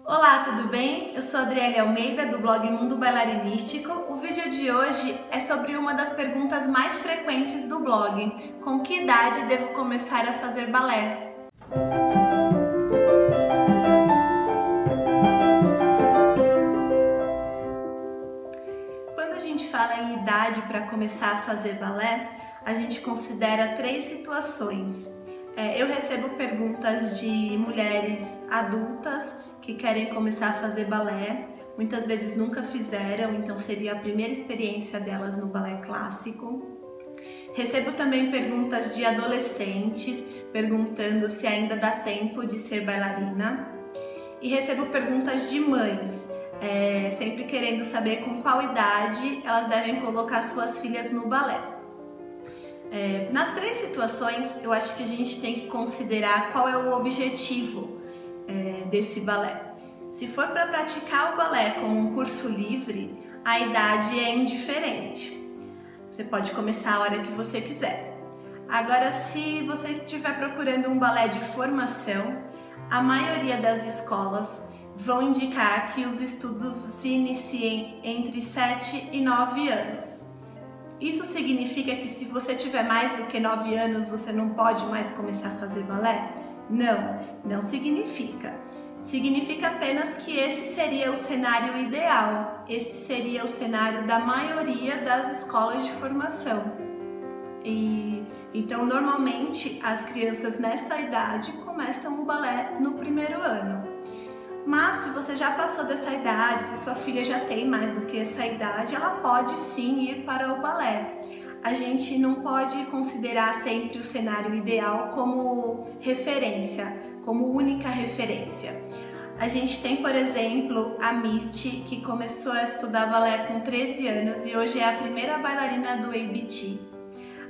Olá, tudo bem? Eu sou Adriele Almeida, do blog Mundo Bailarinístico. O vídeo de hoje é sobre uma das perguntas mais frequentes do blog: com que idade devo começar a fazer balé? Quando a gente fala em idade para começar a fazer balé, a gente considera três situações. Eu recebo perguntas de mulheres adultas que querem começar a fazer balé, muitas vezes nunca fizeram, então seria a primeira experiência delas no balé clássico. Recebo também perguntas de adolescentes perguntando se ainda dá tempo de ser bailarina. E recebo perguntas de mães, sempre querendo saber com qual idade elas devem colocar suas filhas no balé. Nas três situações, eu acho que a gente tem que considerar qual é o objetivo desse balé. Se for para praticar o balé como um curso livre, a idade é indiferente. Você pode começar a hora que você quiser. Agora, se você estiver procurando um balé de formação, a maioria das escolas vão indicar que os estudos se iniciem entre 7 e 9 anos. Isso significa que se você tiver mais do que 9 anos, você não pode mais começar a fazer balé? Não significa. Significa apenas que esse seria o cenário ideal. Esse seria o cenário da maioria das escolas de formação. Então, normalmente, as crianças nessa idade começam o balé no primeiro ano. Mas se você já passou dessa idade, se sua filha já tem mais do que essa idade, ela pode sim ir para o balé. A gente não pode considerar sempre o cenário ideal como referência, como única referência. A gente tem, por exemplo, a Misty, que começou a estudar balé com 13 anos e hoje é a primeira bailarina do ABT.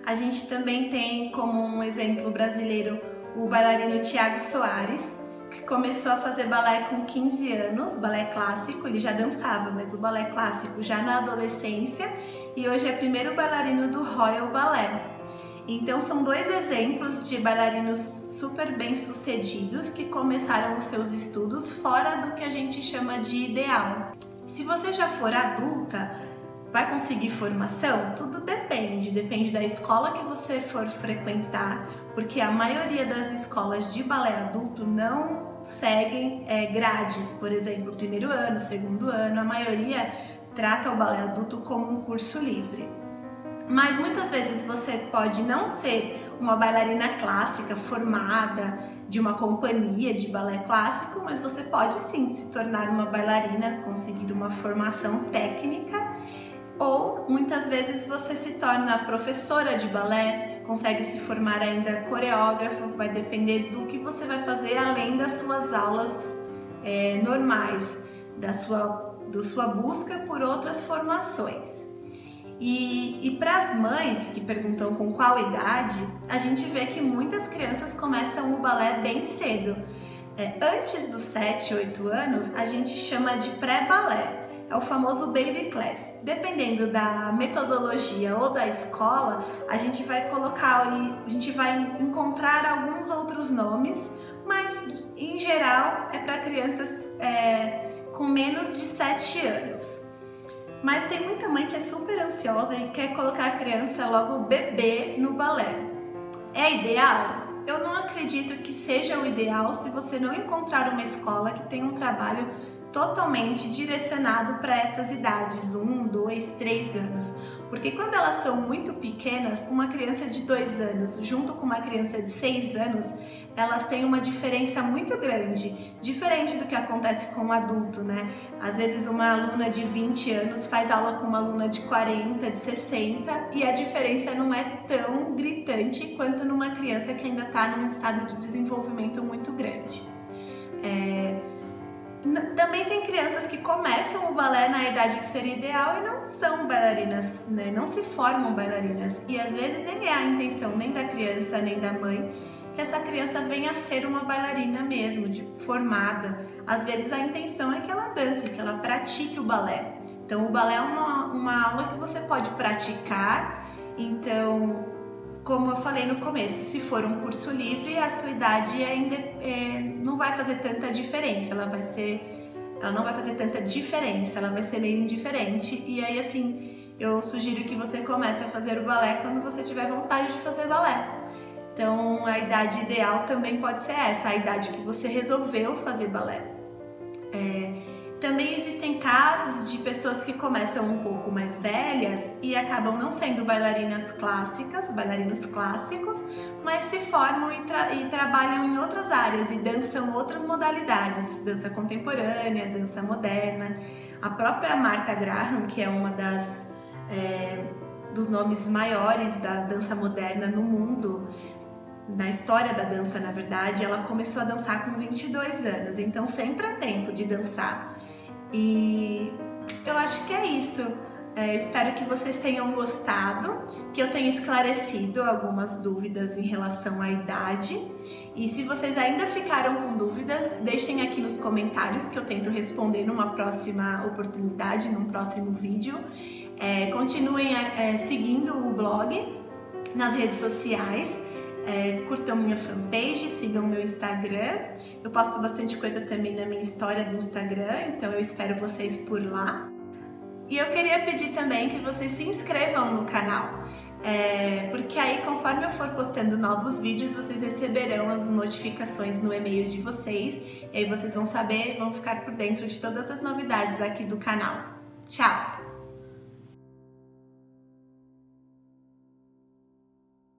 A gente também tem como um exemplo brasileiro o bailarino Thiago Soares, que começou a fazer balé com 15 anos, balé clássico, ele já dançava, mas o balé clássico já na adolescência, e hoje é primeiro bailarino do Royal Ballet. Então são dois exemplos de bailarinos super bem sucedidos que começaram os seus estudos fora do que a gente chama de ideal. Se você já for adulta, vai conseguir formação? Tudo depende da escola que você for frequentar, porque a maioria das escolas de balé adulto não seguem grades, por exemplo, primeiro ano, segundo ano, a maioria trata o balé adulto como um curso livre. Mas muitas vezes você pode não ser uma bailarina clássica formada de uma companhia de balé clássico, mas você pode sim se tornar uma bailarina, conseguir uma formação técnica. Ou muitas vezes você se torna professora de balé, consegue se formar ainda coreógrafo, vai depender do que você vai fazer além das suas aulas normais, da sua busca por outras formações. E para as mães que perguntam com qual idade, a gente vê que muitas crianças começam o balé bem cedo. Antes dos 7, 8 anos, a gente chama de pré-balé. É o famoso baby class. Dependendo da metodologia ou da escola, a gente vai encontrar alguns outros nomes, mas em geral é para crianças com menos de 7 anos. Mas tem muita mãe que é super ansiosa e quer colocar a criança logo bebê no balé. É ideal? Eu não acredito que seja o ideal se você não encontrar uma escola que tenha um trabalho totalmente direcionado para essas idades, 1, 2, 3 anos. Porque quando elas são muito pequenas, uma criança de 2 anos junto com uma criança de 6 anos, elas têm uma diferença muito grande, diferente do que acontece com um adulto, né? Às vezes uma aluna de 20 anos faz aula com uma aluna de 40, de 60 e a diferença não é tão gritante quanto numa criança que ainda está num estado de desenvolvimento muito grande. Também tem crianças que começam o balé na idade que seria ideal e não são bailarinas, né? Não se formam bailarinas. E às vezes nem é a intenção nem da criança nem da mãe que essa criança venha a ser uma bailarina mesmo, formada. Às vezes a intenção é que ela dance, que ela pratique o balé. Então o balé é uma aula que você pode praticar. Então, como eu falei no começo, se for um curso livre, a sua idade ainda não vai fazer tanta diferença, ela vai ser ela não vai fazer tanta diferença, ela vai ser meio indiferente. E aí, assim, eu sugiro que você comece a fazer o balé quando você tiver vontade de fazer balé. Então, a idade ideal também pode ser essa, a idade que você resolveu fazer balé. Também existem casos de pessoas que começam um pouco mais velhas e acabam não sendo bailarinos clássicos, mas se formam e trabalham em outras áreas e dançam outras modalidades, dança contemporânea, dança moderna. A própria Martha Graham, que é uma dos nomes maiores da dança moderna no mundo, na história da dança, na verdade, ela começou a dançar com 22 anos, então sempre há tempo de dançar. E eu acho que é isso. Eu espero que vocês tenham gostado, que eu tenha esclarecido algumas dúvidas em relação à idade. E se vocês ainda ficaram com dúvidas, deixem aqui nos comentários que eu tento responder numa próxima oportunidade, num próximo vídeo. Continuem seguindo o blog nas redes sociais. Curtam minha fanpage, sigam meu Instagram. Eu posto bastante coisa também na minha história do Instagram, então eu espero vocês por lá. E eu queria pedir também que vocês se inscrevam no canal, porque aí conforme eu for postando novos vídeos, vocês receberão as notificações no e-mail de vocês, e aí vocês vão saber, vão ficar por dentro de todas as novidades aqui do canal. Tchau!